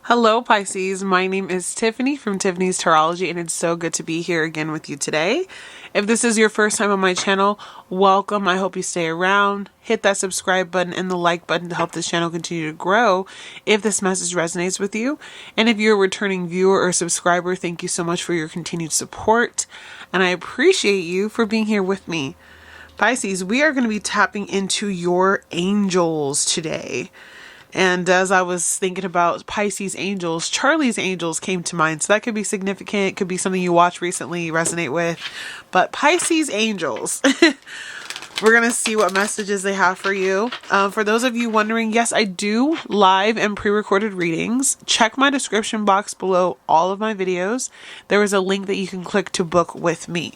Hello Pisces, my name is Tiffany from Tiffany's Tarology and it's so good to be here again with you today. If this is your first time on my channel, welcome. I hope you stay around. Hit that subscribe button and the like button to help this channel continue to grow if this message resonates with you. And if you're a returning viewer or subscriber, thank you so much for your continued support and I appreciate you for being here with me. Pisces, we are going to be tapping into your angels today. And as I was thinking about Pisces angels, Charlie's angels came to mind. So that could be significant. It could be something you watched recently, you resonate with. But Pisces angels, we're going to see what messages they have for you. For those of you wondering, yes, I do live and pre-recorded readings. Check my description box below all of my videos. There is a link that you can click to book with me.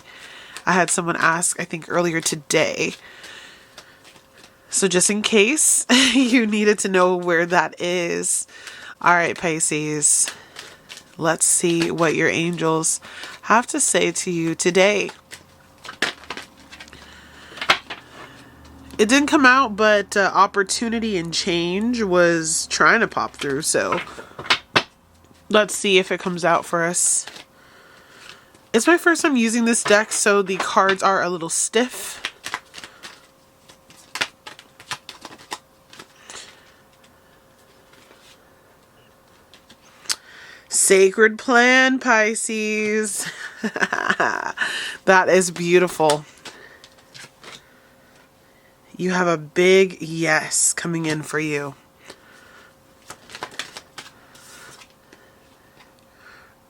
I had someone ask, I think earlier today. So just in case you needed to know where that is. All right, Pisces, let's see what your angels have to say to you today. It didn't come out, but opportunity and change was trying to pop through. So let's see if it comes out for us. It's my first time using this deck, so the cards are a little stiff. Sacred plan, Pisces. That is beautiful. You have a big yes coming in for you.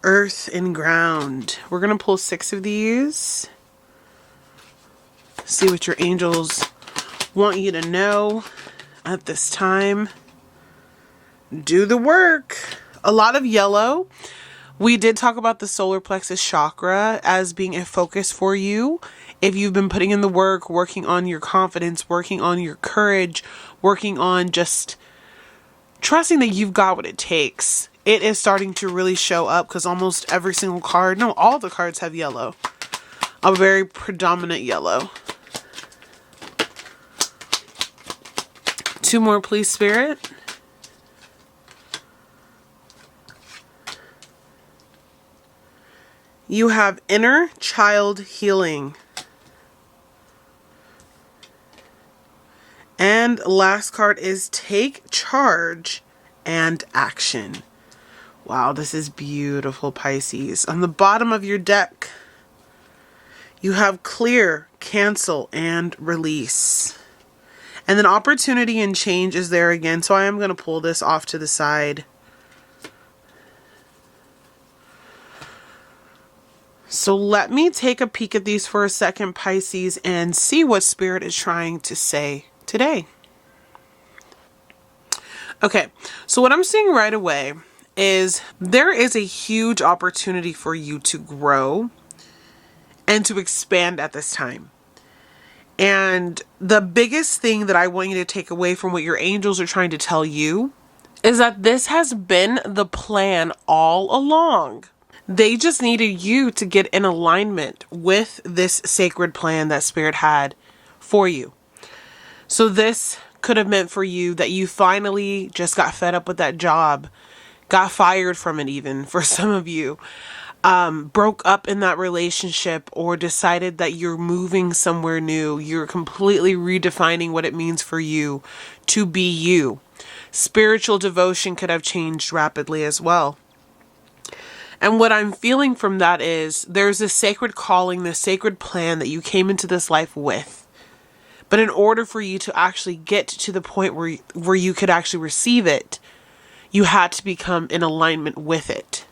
Earth and ground. We're going to pull 6 of these. See what your angels want you to know at this time. Do the work. A lot of yellow. We did talk about the solar plexus chakra as being a focus for you. If you've been putting in the work, working on your confidence, working on your courage, working on just trusting that you've got what it takes, it is starting to really show up because almost every single card, no, all the cards have yellow. A very predominant yellow. 2 more, please, Spirit. You have inner child healing. And last card is take charge and action. Wow, this is beautiful, Pisces. On the bottom of your deck, you have clear, cancel, and release. And then opportunity and change is there again. So I am going to pull this off to the side. So let me take a peek at these for a second, Pisces, and see what Spirit is trying to say today. Okay, so what I'm seeing right away is there is a huge opportunity for you to grow and to expand at this time. And the biggest thing that I want you to take away from what your angels are trying to tell you is that this has been the plan all along. They just needed you to get in alignment with this sacred plan that Spirit had for you. So this could have meant for you that you finally just got fed up with that job, got fired from it even for some of you, broke up in that relationship, or decided that you're moving somewhere new. You're completely redefining what it means for you to be you. Spiritual devotion could have changed rapidly as well. And what I'm feeling from that is there's this sacred calling, this sacred plan that you came into this life with. But in order for you to actually get to the point where you could actually receive it, you had to become in alignment with it.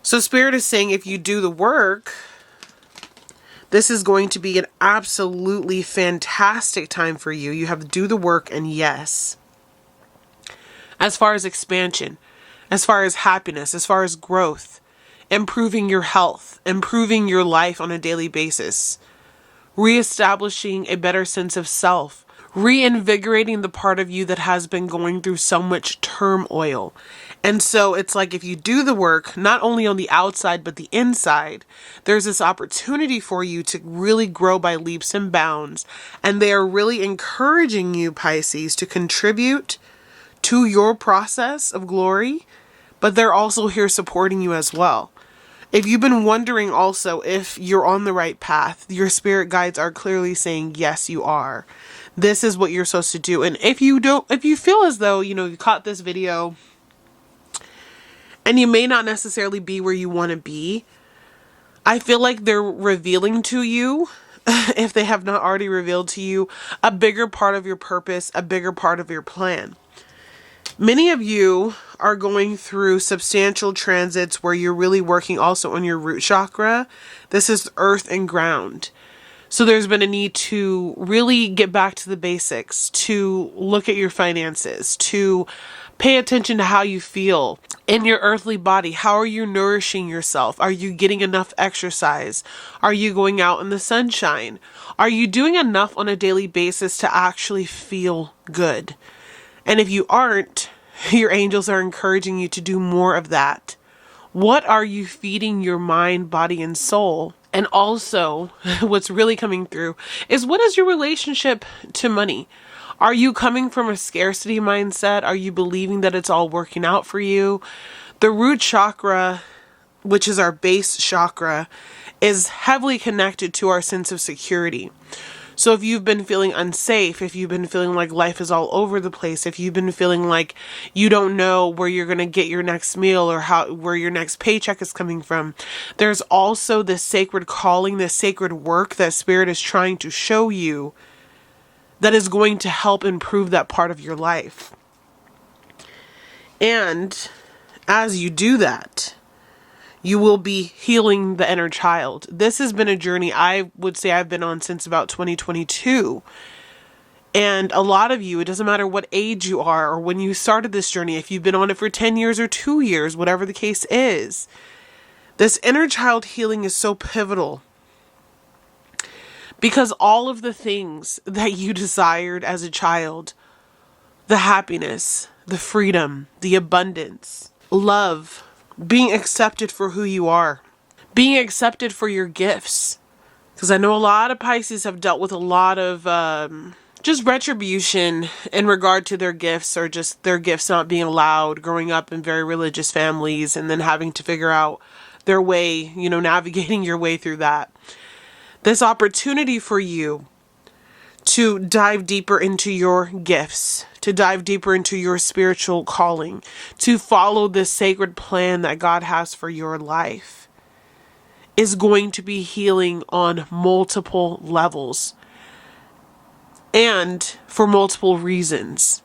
So Spirit is saying if you do the work, this is going to be an absolutely fantastic time for you. You have to do the work, and yes. As far as expansion, as far as happiness, as far as growth, improving your health, improving your life on a daily basis, reestablishing a better sense of self, reinvigorating the part of you that has been going through so much turmoil. And so it's like if you do the work, not only on the outside, but the inside, there's this opportunity for you to really grow by leaps and bounds. And they are really encouraging you, Pisces, to contribute to your process of glory, but they're also here supporting you as well. If you've been wondering also if you're on the right path, your spirit guides are clearly saying, yes, you are. This is what you're supposed to do. And if you feel as though, you caught this video and you may not necessarily be where you want to be, I feel like they're revealing to you, if they have not already revealed to you, a bigger part of your purpose, a bigger part of your plan. Many of you are going through substantial transits where you're really working also on your root chakra. This is earth and ground. So there's been a need to really get back to the basics, to look at your finances, to pay attention to how you feel in your earthly body. How are you nourishing yourself? Are you getting enough exercise? Are you going out in the sunshine? Are you doing enough on a daily basis to actually feel good? And if you aren't, your angels are encouraging you to do more of that. What are you feeding your mind, body, and soul? And also, what's really coming through is, what is your relationship to money? Are you coming from a scarcity mindset? Are you believing that it's all working out for you? The root chakra, which is our base chakra, is heavily connected to our sense of security. So if you've been feeling unsafe, if you've been feeling like life is all over the place, if you've been feeling like you don't know where you're going to get your next meal or where your next paycheck is coming from, there's also this sacred calling, this sacred work that Spirit is trying to show you that is going to help improve that part of your life. And as you do that, you will be healing the inner child. This has been a journey I would say I've been on since about 2022. And a lot of you, it doesn't matter what age you are or when you started this journey, if you've been on it for 10 years or 2 years, whatever the case is, this inner child healing is so pivotal. Because all of the things that you desired as a child, the happiness, the freedom, the abundance, love, being accepted for who you are, being accepted for your gifts. Because I know a lot of Pisces have dealt with a lot of just retribution in regard to their gifts, or just their gifts not being allowed, growing up in very religious families and then having to figure out their way, navigating your way through that. This opportunity for you to dive deeper into your gifts, to dive deeper into your spiritual calling, to follow this sacred plan that God has for your life, is going to be healing on multiple levels and for multiple reasons.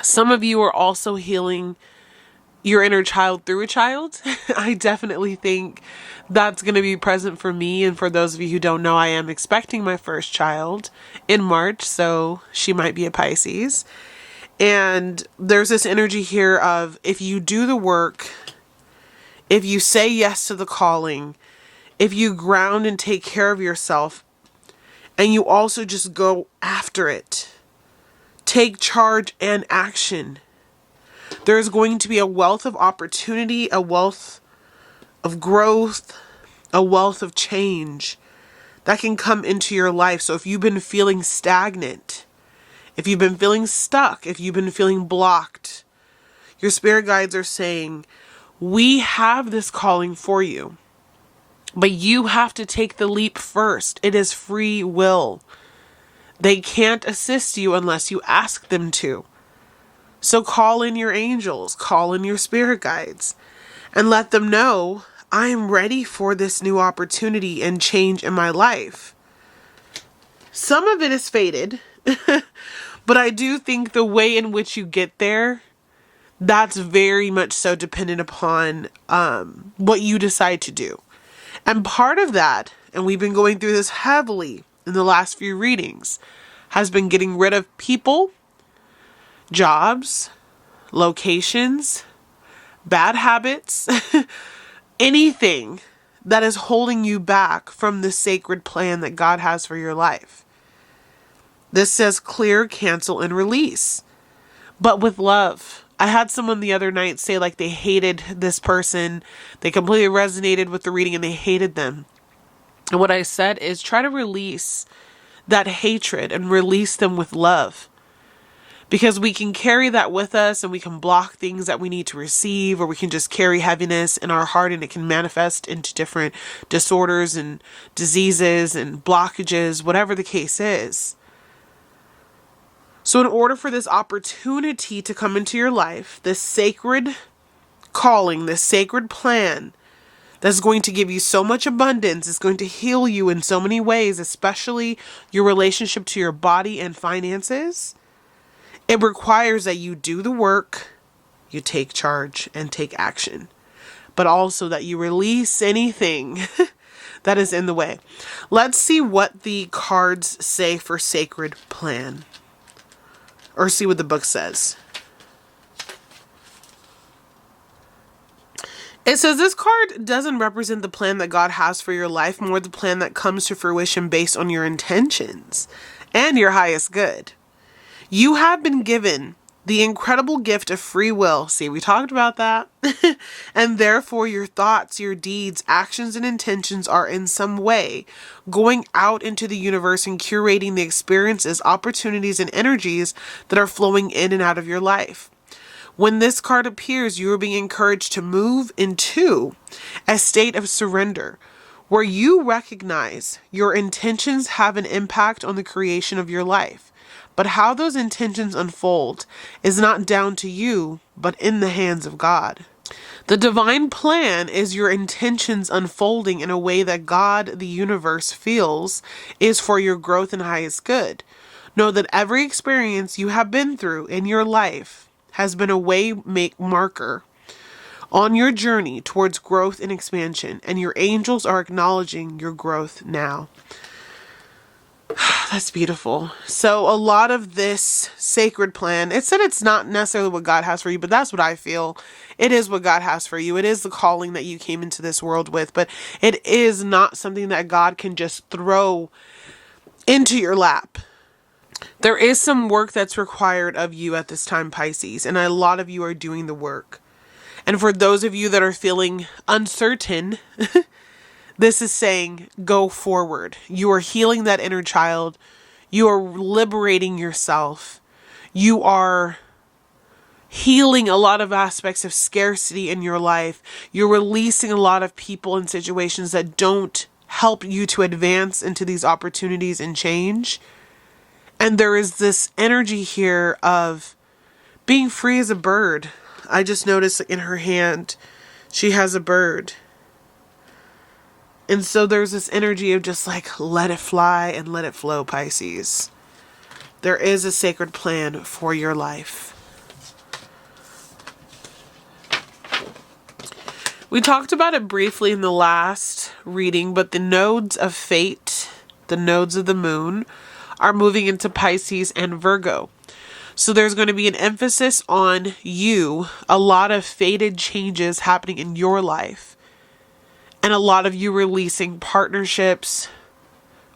Some of you are also healing your inner child through a child. I definitely think that's going to be present for me. And for those of you who don't know, I am expecting my first child in March, so she might be a Pisces. And there's this energy here of, if you do the work, if you say yes to the calling, if you ground and take care of yourself, and you also just go after it, take charge and action, there's going to be a wealth of opportunity, a wealth of growth, a wealth of change that can come into your life. So if you've been feeling stagnant, if you've been feeling stuck, if you've been feeling blocked, your spirit guides are saying, we have this calling for you, but you have to take the leap first. It is free will. They can't assist you unless you ask them to. So call in your angels, call in your spirit guides, and let them know, I am ready for this new opportunity and change in my life. Some of it is fated, but I do think the way in which you get there, that's very much so dependent upon what you decide to do. And part of that, and we've been going through this heavily in the last few readings, has been getting rid of people, jobs, locations, bad habits, anything that is holding you back from the sacred plan that God has for your life. This says clear, cancel, and release, but with love. I had someone the other night say like they hated this person. They completely resonated with the reading and they hated them. And what I said is, try to release that hatred and release them with love. Because we can carry that with us and we can block things that we need to receive, or we can just carry heaviness in our heart and it can manifest into different disorders and diseases and blockages, whatever the case is. So in order for this opportunity to come into your life, this sacred calling, this sacred plan that's going to give you so much abundance, is going to heal you in so many ways, especially your relationship to your body and finances, it requires that you do the work, you take charge and take action, but also that you release anything that is in the way. Let's see what the cards say for sacred plan, or see what the book says. It says this card doesn't represent the plan that God has for your life, more the plan that comes to fruition based on your intentions and your highest good. You have been given the incredible gift of free will. See, we talked about that. And therefore your thoughts, your deeds, actions, and intentions are in some way going out into the universe and curating the experiences, opportunities, and energies that are flowing in and out of your life. When this card appears, you are being encouraged to move into a state of surrender, where you recognize your intentions have an impact on the creation of your life. But how those intentions unfold is not down to you, but in the hands of God. The divine plan is your intentions unfolding in a way that God, the universe, feels is for your growth and highest good. Know that every experience you have been through in your life has been a marker on your journey towards growth and expansion, and your angels are acknowledging your growth now. That's beautiful. So a lot of this sacred plan, it said it's not necessarily what God has for you, but that's what I feel. It is what God has for you. It is the calling that you came into this world with, but it is not something that God can just throw into your lap. There is some work that's required of you at this time, Pisces, and a lot of you are doing the work. And for those of you that are feeling uncertain, this is saying, go forward. You are healing that inner child. You are liberating yourself. You are healing a lot of aspects of scarcity in your life. You're releasing a lot of people and situations that don't help you to advance into these opportunities and change. And there is this energy here of being free as a bird. I just noticed in her hand, she has a bird. And so there's this energy of just like, let it fly and let it flow, Pisces. There is a sacred plan for your life. We talked about it briefly in the last reading, but the nodes of fate, the nodes of the moon, are moving into Pisces and Virgo. So there's going to be an emphasis on you, a lot of fated changes happening in your life. And a lot of you releasing partnerships,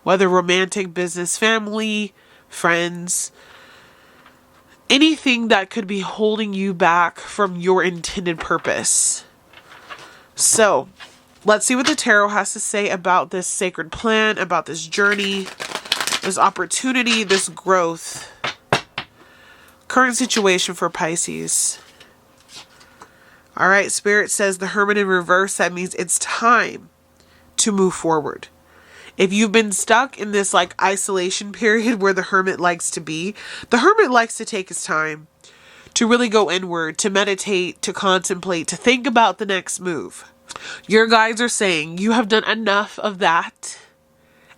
whether romantic, business, family, friends, anything that could be holding you back from your intended purpose. So let's see what the tarot has to say about this sacred plan, about this journey, this opportunity, this growth. Current situation for Pisces. All right, Spirit says the Hermit in reverse. That means it's time to move forward. If you've been stuck in this like isolation period where the Hermit likes to be, the Hermit likes to take his time to really go inward, to meditate, to contemplate, to think about the next move. Your guides are saying you have done enough of that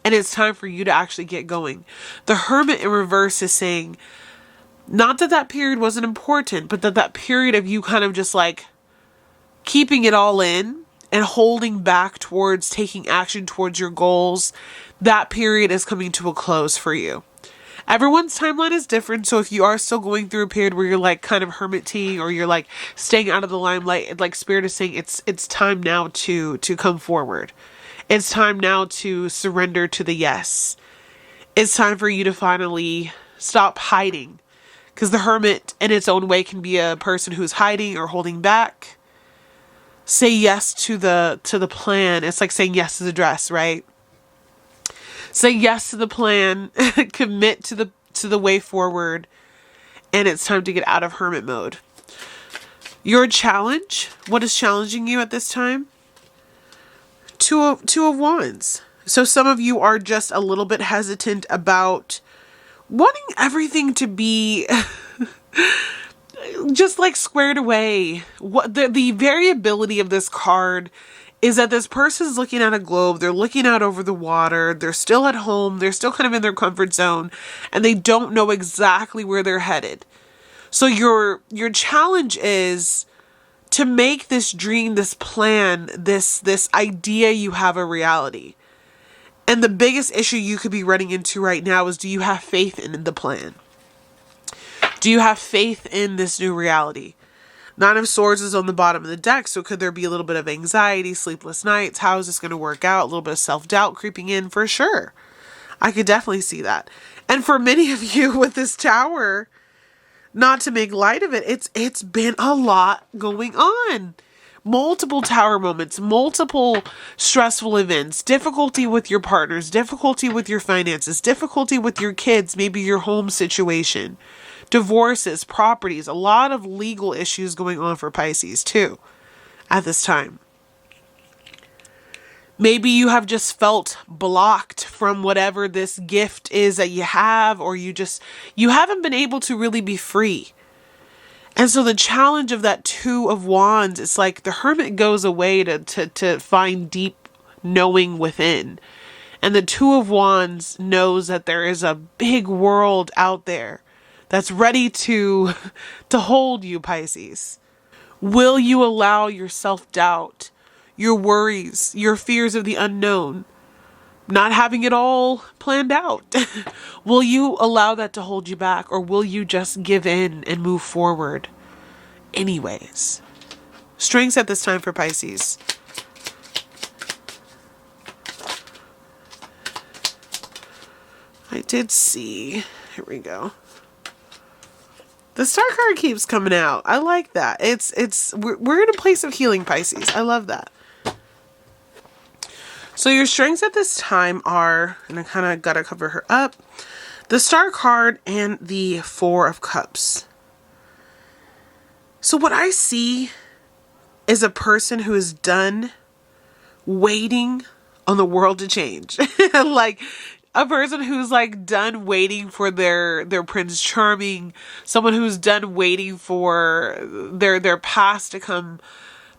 and it's time for you to actually get going. The Hermit in reverse is saying not that that period wasn't important, but that period of you kind of just like keeping it all in and holding back towards taking action towards your goals, that period is coming to a close for you. Everyone's timeline is different, so if you are still going through a period where you're like kind of hermiting or you're like staying out of the limelight, like Spirit is saying it's time now to come forward. It's time now to surrender to the yes. It's time for you to finally stop hiding, because the Hermit in its own way can be a person who's hiding or holding back. Say yes to the plan. It's like saying yes to the dress, right? Say yes to the plan, commit to the way forward, and it's time to get out of hermit mode. Your challenge, what is challenging you at this time? Two of Wands. So some of you are just a little bit hesitant about wanting everything to be just like squared away. What the variability of this card is that this person's looking at a globe, they're looking out over the water, they're still at home, they're still kind of in their comfort zone, and they don't know exactly where they're headed. So your challenge is to make this dream, this plan, this idea you have a reality. And the biggest issue you could be running into right now is, do you have faith in the plan? Do you have faith in this new reality? Nine of Swords is on the bottom of the deck, so could there be a little bit of anxiety, sleepless nights? How is this going to work out? A little bit of self-doubt creeping in, for sure. I could definitely see that. And for many of you with this Tower, not to make light of it, it's been a lot going on. Multiple Tower moments, multiple stressful events, difficulty with your partners, difficulty with your finances, difficulty with your kids, maybe your home situation, divorces, properties, a lot of legal issues going on for Pisces too at this time. Maybe you have just felt blocked from whatever this gift is that you have, or you haven't been able to really be free. And so the challenge of that Two of Wands, it's like the Hermit goes away to find deep knowing within. And the Two of Wands knows that there is a big world out there that's ready to hold you, Pisces. Will you allow your self-doubt, your worries, your fears of the unknown, not having it all planned out? Will you allow that to hold you back, or will you just give in and move forward anyways? Strengths at this time for Pisces. I did see, here we go. The Star card keeps coming out. I like that. We're in a place of healing, Pisces. I love that. So your strengths at this time are, and I kind of got to cover her up, the Star card and the Four of Cups. So what I see is a person who is done waiting on the world to change. Like a person who's like done waiting for their Prince Charming, someone who's done waiting for their past to come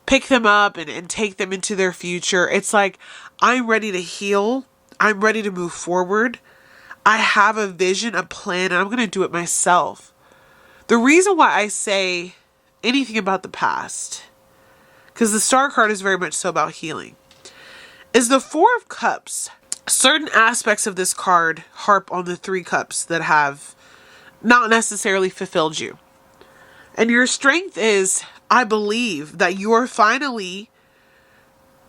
pick them up and take them into their future. It's like, I'm ready to heal. I'm ready to move forward. I have a vision, a plan, and I'm going to do it myself. The reason why I say anything about the past, because the Star card is very much so about healing, is the Four of Cups. Certain aspects of this card harp on the Three Cups that have not necessarily fulfilled you. And your strength is, I believe, that you are finally,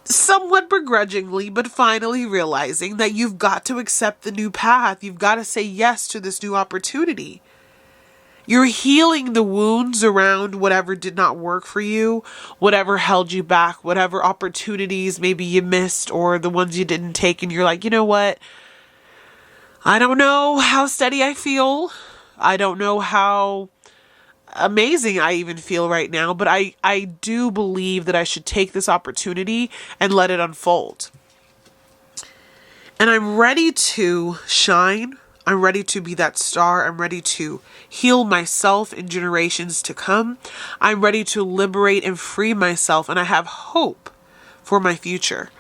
somewhat begrudgingly, but finally realizing that you've got to accept the new path. You've got to say yes to this new opportunity. You're healing the wounds around whatever did not work for you, whatever held you back, whatever opportunities maybe you missed, or the ones you didn't take, and you're like, you know what? I don't know how steady I feel. I don't know how amazing I even feel right now, but I do believe that I should take this opportunity and let it unfold. And I'm ready to shine. I'm ready to be that star. I'm ready to heal myself in generations to come. I'm ready to liberate and free myself, and I have hope for my future.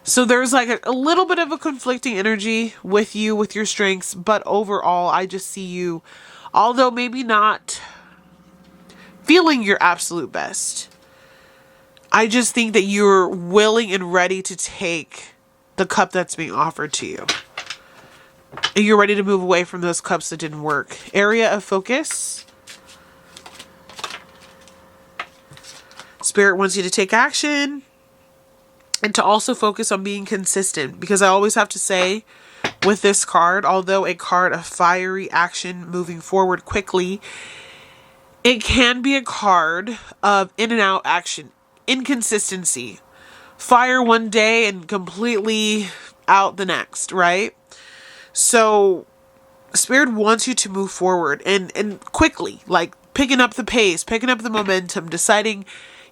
So there's like a little bit of a conflicting energy with you, with your strengths, but overall, I just see you, although maybe not feeling your absolute best, I just think that you're willing and ready to take the cup that's being offered to you. And you're ready to move away from those cups that didn't work. Area of focus. Spirit wants you to take action and to also focus on being consistent. Because I always have to say, with this card, although a card of fiery action moving forward quickly, it can be a card of in and out action, inconsistency. Fire one day and completely out the next, right? So Spirit wants you to move forward and quickly, like picking up the pace, picking up the momentum, deciding,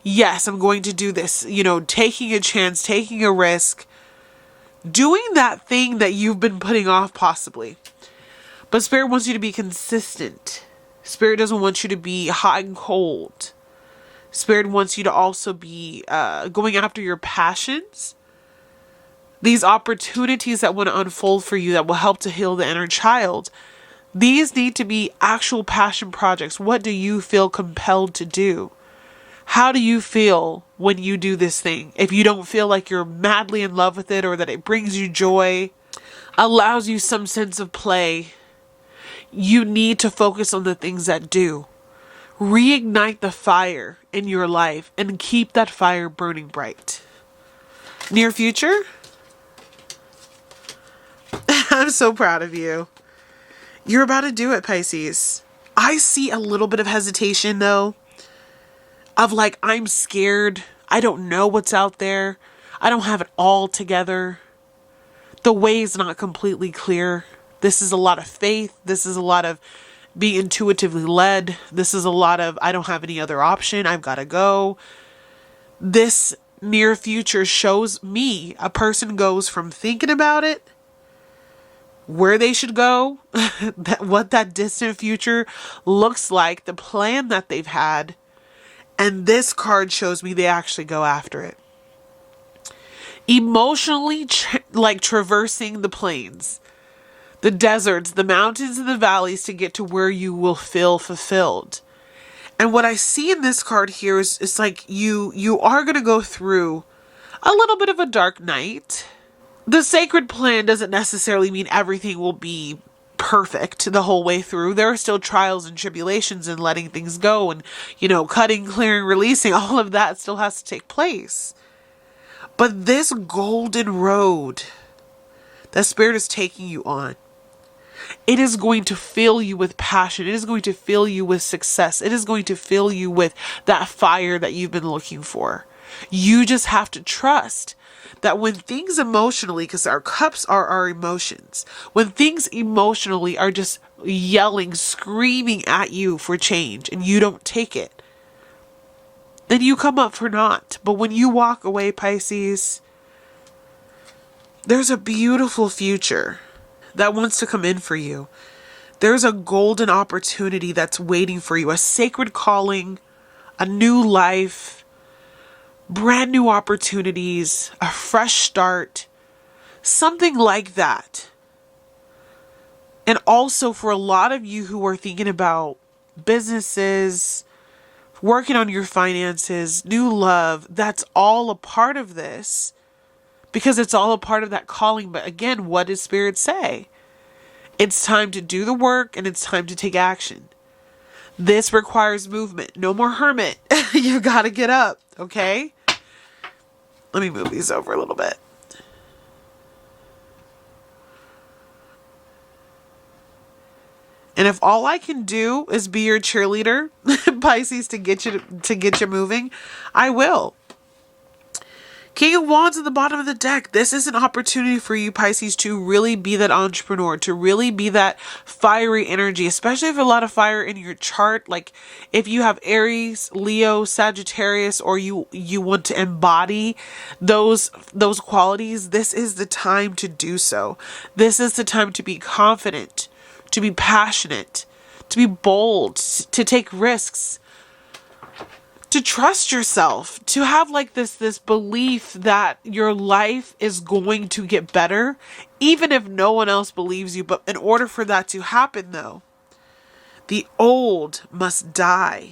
yes, I'm going to do this, taking a chance, taking a risk, doing that thing that you've been putting off possibly. But Spirit wants you to be consistent. Spirit doesn't want you to be hot and cold. Spirit wants you to also be going after your passions. These opportunities that want to unfold for you that will help to heal the inner child. These need to be actual passion projects. What do you feel compelled to do? How do you feel when you do this thing? If you don't feel like you're madly in love with it or that it brings you joy, allows you some sense of play, you need to focus on the things that do. Reignite the fire in your life and keep that fire burning bright. Near future? I'm so proud of you. You're about to do it, Pisces. I see a little bit of hesitation though. Of like, I'm scared. I don't know what's out there. I don't have it all together. The way is not completely clear. This is a lot of faith. This is a lot of being intuitively led. This is a lot of, I don't have any other option. I've got to go. This near future shows me a person goes from thinking about it, where they should go, what that distant future looks like, the plan that they've had. And this card shows me they actually go after it. Emotionally, traversing the plains, the deserts, the mountains, and the valleys to get to where you will feel fulfilled. And what I see in this card here is it's like you are going to go through a little bit of a dark night. The sacred plan doesn't necessarily mean everything will be perfect the whole way through. There are still trials and tribulations and letting things go and, cutting, clearing, releasing. All of that still has to take place. But this golden road that Spirit is taking you on, it is going to fill you with passion. It is going to fill you with success. It is going to fill you with that fire that you've been looking for. You just have to trust that when things emotionally, because our cups are our emotions, when things emotionally are just yelling, screaming at you for change and you don't take it, then you come up for naught. But when you walk away, Pisces, there's a beautiful future that wants to come in for you. There's a golden opportunity that's waiting for you, a sacred calling, a new life, brand new opportunities, a fresh start, something like that. And also for a lot of you who are thinking about businesses, working on your finances, new love, that's all a part of this because it's all a part of that calling. But again, what does Spirit say? It's time to do the work and it's time to take action. This requires movement. No more hermit. You got to get up. Okay? Let me move these over a little bit. And if all I can do is be your cheerleader, Pisces, to get you moving, I will. King of Wands at the bottom of the deck. This is an opportunity for you, Pisces, to really be that entrepreneur, to really be that fiery energy, especially if a lot of fire in your chart. Like if you have Aries, Leo, Sagittarius, or you want to embody those qualities, this is the time to do so. This is the time to be confident, to be passionate, to be bold, to take risks, to trust yourself, to have like this belief that your life is going to get better, even if no one else believes you. But in order for that to happen though, the old must die.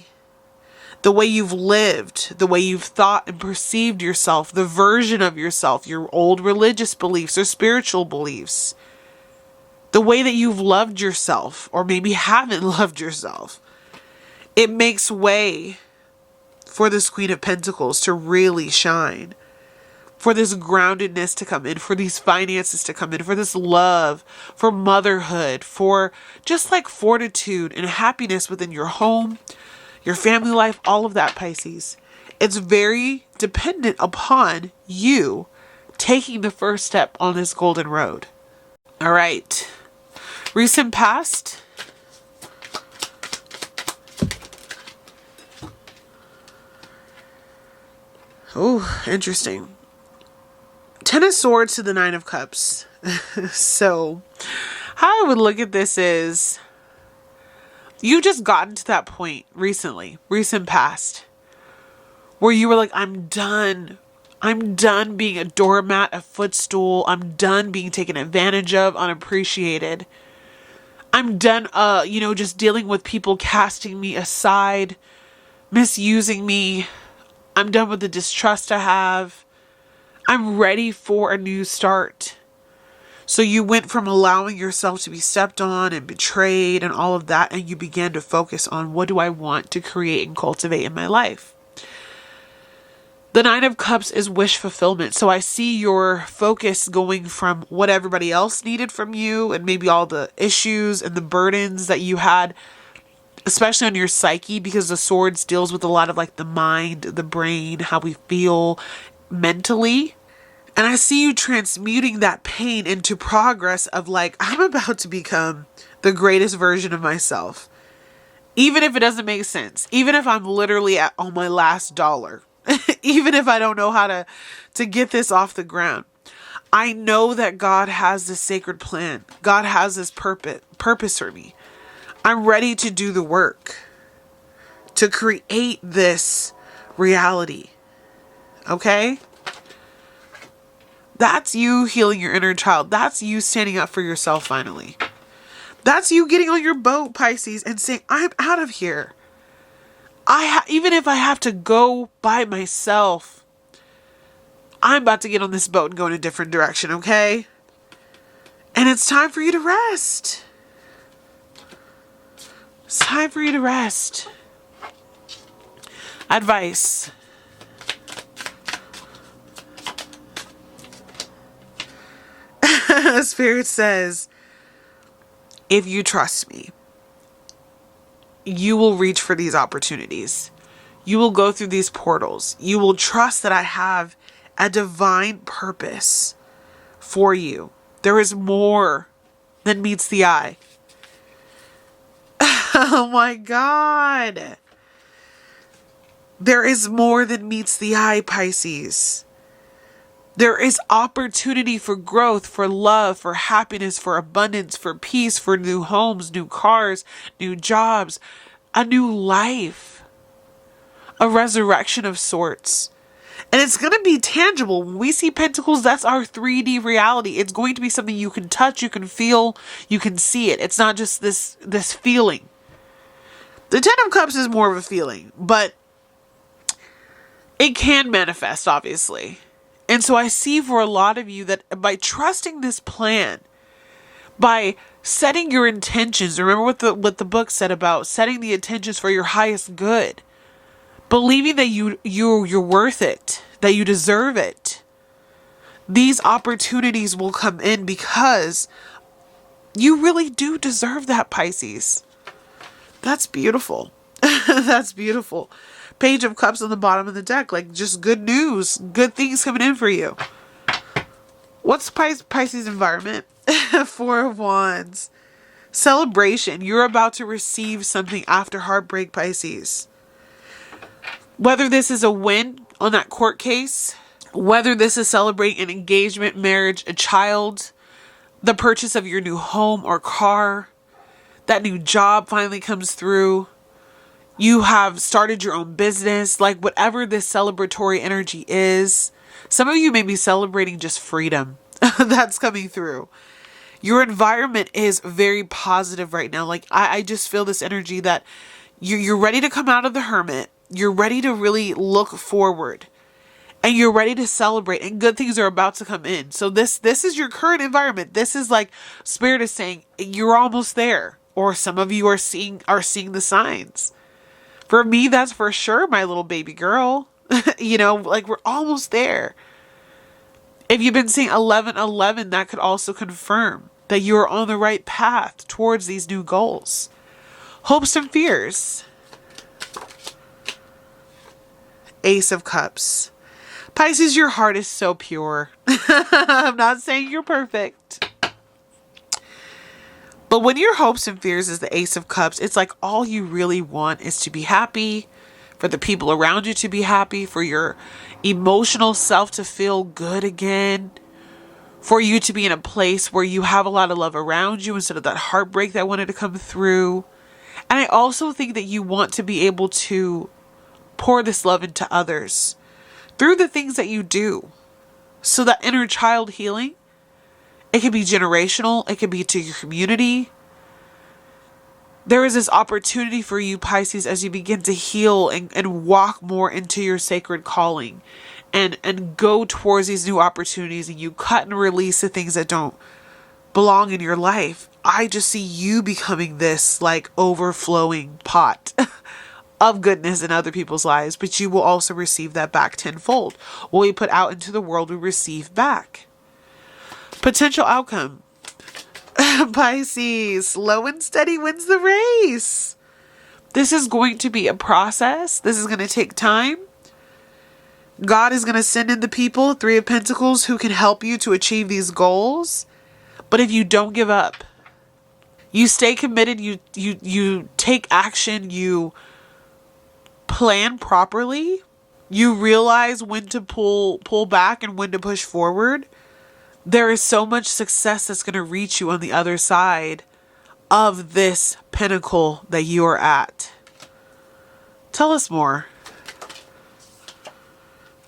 The way you've lived, the way you've thought and perceived yourself, the version of yourself, your old religious beliefs or spiritual beliefs, the way that you've loved yourself or maybe haven't loved yourself, it makes way for this Queen of Pentacles to really shine, for this groundedness to come in, for these finances to come in, for this love, for motherhood, for just like fortitude and happiness within your home, your family life, all of that, Pisces. It's very dependent upon you taking the first step on this golden road. All right. Recent past. Oh, interesting. Ten of Swords to the Nine of Cups. So, how I would look at this is, you just gotten to that point recently, recent past, where you were like, I'm done. I'm done being a doormat, a footstool. I'm done being taken advantage of, unappreciated. I'm done, just dealing with people casting me aside, misusing me. I'm done with the distrust I have. I'm ready for a new start. So you went from allowing yourself to be stepped on and betrayed and all of that, and you began to focus on, what do I want to create and cultivate in my life? The Nine of Cups is wish fulfillment. So I see your focus going from what everybody else needed from you, and maybe all the issues and the burdens that you had, especially on your psyche, because the Swords deals with a lot of like the mind, the brain, how we feel mentally. And I see you transmuting that pain into progress of like, I'm about to become the greatest version of myself. Even if it doesn't make sense. Even if I'm literally on my last dollar. Even if I don't know how to get this off the ground. I know that God has this sacred plan. God has this purpose for me. I'm ready to do the work. To create this reality. Okay? That's you healing your inner child. That's you standing up for yourself finally. That's you getting on your boat, Pisces, and saying, I'm out of here. Even if I have to go by myself, I'm about to get on this boat and go in a different direction, okay? And it's time for you to rest. It's time for you to rest. Advice. Spirit says, if you trust me, you will reach for these opportunities. You will go through these portals. You will trust that I have a divine purpose for you. There is more than meets the eye. Oh my God. There is more than meets the eye, Pisces. There is opportunity for growth, for love, for happiness, for abundance, for peace, for new homes, new cars, new jobs, a new life, a resurrection of sorts. And it's going to be tangible. When we see pentacles, that's our 3D reality. It's going to be something you can touch, you can feel, you can see it. It's not just this feeling. The Ten of Cups is more of a feeling, but it can manifest, obviously. And so I see for a lot of you that by trusting this plan, by setting your intentions, remember what the book said about setting the intentions for your highest good, believing that you're worth it, that you deserve it. These opportunities will come in because you really do deserve that, Pisces. That's beautiful. That's beautiful. Page of Cups on the bottom of the deck. Like, just good news. Good things coming in for you. What's Pisces environment? Four of Wands. Celebration. You're about to receive something after heartbreak, Pisces. Whether this is a win on that court case, whether this is celebrating an engagement, marriage, a child, the purchase of your new home or car, that new job finally comes through, you have started your own business, like whatever this celebratory energy is. Some of you may be celebrating just freedom. That's coming through. Your environment is very positive right now. Like I just feel this energy that you're ready to come out of the hermit. You're ready to really look forward. And you're ready to celebrate. And good things are about to come in. So this is your current environment. This is like Spirit is saying you're almost there. Or some of you are seeing the signs. For me, that's for sure my little baby girl. Like we're almost there. If you've been seeing 1111, that could also confirm that you're on the right path towards these new goals. Hopes and fears. Ace of Cups. Pisces, your heart is so pure. I'm not saying you're perfect. But when your hopes and fears is the Ace of Cups, it's like all you really want is to be happy, for the people around you to be happy, for your emotional self to feel good again, for you to be in a place where you have a lot of love around you instead of that heartbreak that wanted to come through. And I also think that you want to be able to pour this love into others through the things that you do. So that inner child healing, it can be generational, it can be to your community. There is this opportunity for you, Pisces, as you begin to heal and walk more into your sacred calling and go towards these new opportunities, and you cut and release the things that don't belong in your life. I just see you becoming this like overflowing pot of goodness in other people's lives, but you will also receive that back tenfold. What we put out into the world, we receive back. Potential outcome. Pisces, slow and steady wins the race. This is going to be a process. This is going to take time. God is going to send in the people, Three of Pentacles, who can help you to achieve these goals. But if you don't give up, you stay committed, you take action, you plan properly, you realize when to pull back and when to push forward, there is so much success that's going to reach you on the other side of this pinnacle that you are at. Tell us more.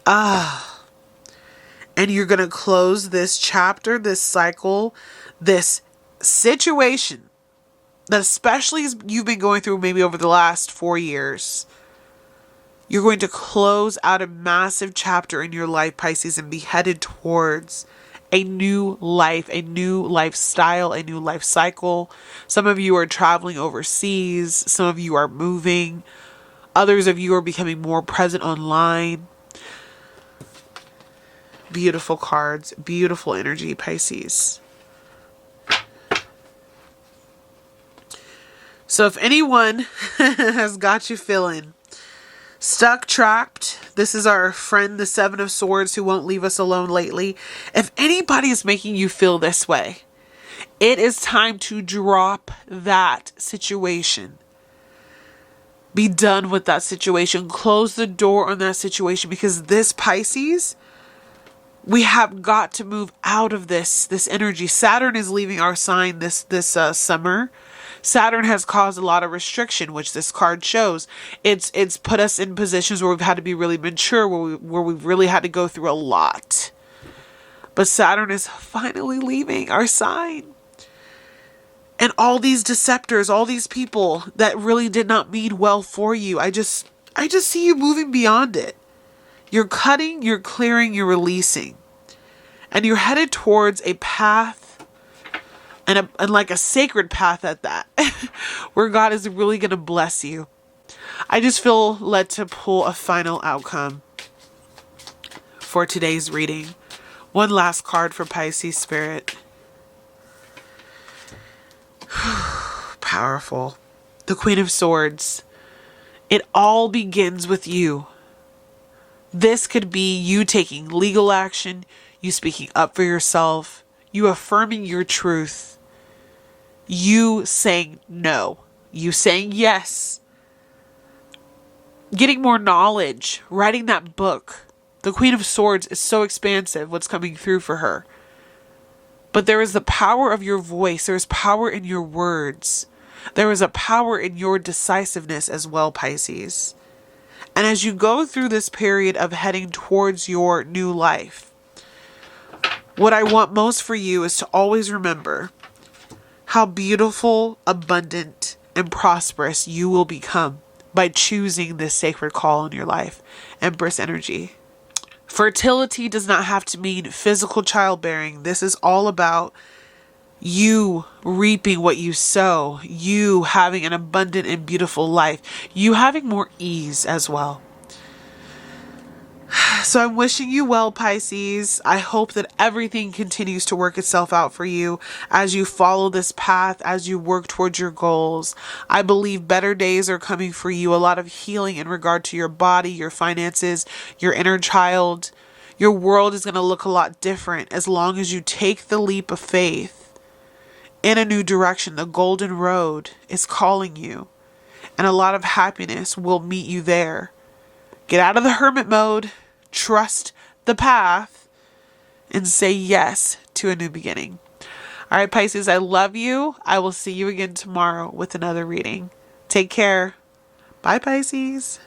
And you're going to close this chapter, this cycle, this situation that especially you've been going through maybe over the last 4 years. You're going to close out a massive chapter in your life, Pisces, and be headed towards a new life, a new lifestyle, a new life cycle. Some of you are traveling overseas. Some of you are moving. Others of you are becoming more present online. Beautiful cards, beautiful energy, Pisces. So if anyone has got you feeling stuck, trapped, this is our friend, the Seven of Swords, who won't leave us alone lately. If anybody is making you feel this way, it is time to drop that situation. Be done with that situation. Close the door on that situation, because this, Pisces, we have got to move out of this energy. Saturn is leaving our sign this summer. Saturn has caused a lot of restriction, which this card shows. It's put us in positions where we've had to be really mature, where we've really had to go through a lot. But Saturn is finally leaving our sign. And all these deceptors, all these people that really did not mean well for you, I just see you moving beyond it. You're cutting, you're clearing, you're releasing. And you're headed towards a path, and like a sacred path at that, where God is really going to bless you. I just feel led to pull a final outcome for today's reading. One last card for Pisces Spirit. Powerful. The Queen of Swords. It all begins with you. This could be you taking legal action, you speaking up for yourself, you affirming your truth, you saying no, you saying yes, getting more knowledge, writing that book. The Queen of Swords is so expansive, what's coming through for her. But there is the power of your voice. There is power in your words. There is a power in your decisiveness as well, Pisces. And as you go through this period of heading towards your new life, what I want most for you is to always remember how beautiful, abundant, and prosperous you will become by choosing this sacred call in your life. Empress energy. Fertility does not have to mean physical childbearing. This is all about you reaping what you sow, you having an abundant and beautiful life, you having more ease as well. So I'm wishing you well, Pisces. I hope that everything continues to work itself out for you as you follow this path, as you work towards your goals. I believe better days are coming for you. A lot of healing in regard to your body, your finances, your inner child. Your world is going to look a lot different as long as you take the leap of faith in a new direction. The golden road is calling you, and a lot of happiness will meet you there. Get out of the hermit mode, trust the path, and say yes to a new beginning. All right, Pisces, I love you. I will see you again tomorrow with another reading. Take care. Bye, Pisces.